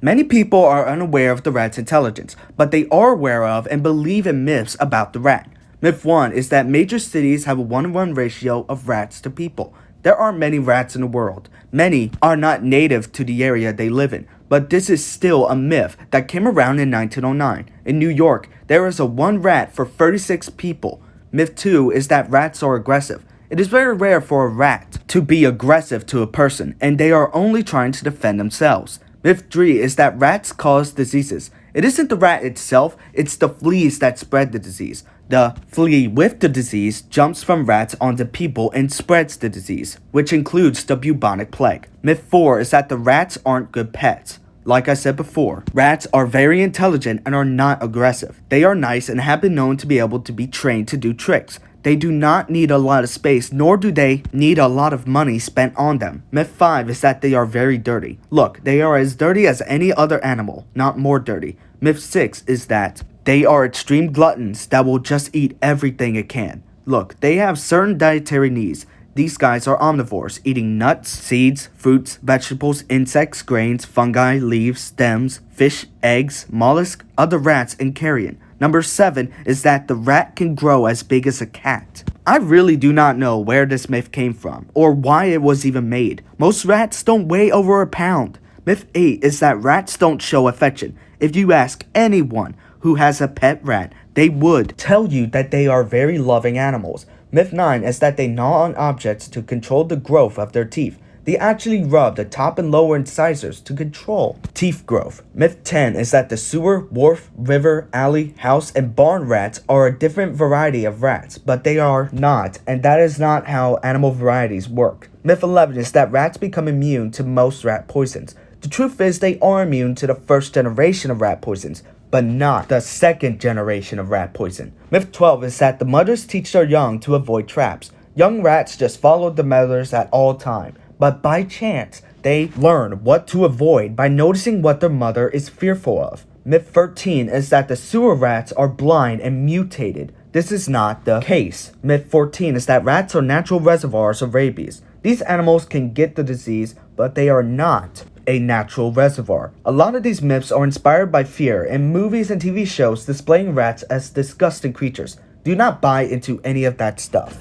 Many people are unaware of the rat's intelligence, but they are aware of and believe in myths about the rat. Myth 1 is that major cities have a 1-to-1 ratio of rats to people. There are many rats in the world. Many are not native to the area they live in, but this is still a myth that came around in 1909. In New York, there is a 1 rat for 36 people. Myth 2 is that rats are aggressive. It is very rare for a rat to be aggressive to a person, and they are only trying to defend themselves. Myth 3 is that rats cause diseases. It isn't the rat itself, it's the fleas that spread the disease. The flea with the disease jumps from rats onto people and spreads the disease, which includes the bubonic plague. Myth 4 is that the rats aren't good pets. Like I said before, rats are very intelligent and are not aggressive. They are nice and have been known to be able to be trained to do tricks. They do not need a lot of space, nor do they need a lot of money spent on them. Myth 5 is that they are very dirty. Look, they are as dirty as any other animal, not more dirty. Myth 6 is that they are extreme gluttons that will just eat everything it can. Look, they have certain dietary needs. These guys are omnivores, eating nuts, seeds, fruits, vegetables, insects, grains, fungi, leaves, stems, fish, eggs, mollusks, other rats, and carrion. Number 7 is that the rat can grow as big as a cat. I really do not know where this myth came from, or why it was even made. Most rats don't weigh over a pound. Myth 8 is that rats don't show affection. If you ask anyone who has a pet rat, they would tell you that they are very loving animals. Myth 9 is that they gnaw on objects to control the growth of their teeth. They actually rub the top and lower incisors to control teeth growth. Myth 10 is that the sewer, wharf, river, alley, house, and barn rats are a different variety of rats, but they are not, and that is not how animal varieties work. Myth 11 is that rats become immune to most rat poisons. The truth is they are immune to the first generation of rat poisons, but not the second generation of rat poison. Myth 12 is that the mothers teach their young to avoid traps. Young rats just follow the mothers at all times, but by chance, they learn what to avoid by noticing what their mother is fearful of. Myth 13 is that the sewer rats are blind and mutated. This is not the case. Myth 14 is that rats are natural reservoirs of rabies. These animals can get the disease, but they are not a natural reservoir. A lot of these myths are inspired by fear in movies and TV shows displaying rats as disgusting creatures. Do not buy into any of that stuff.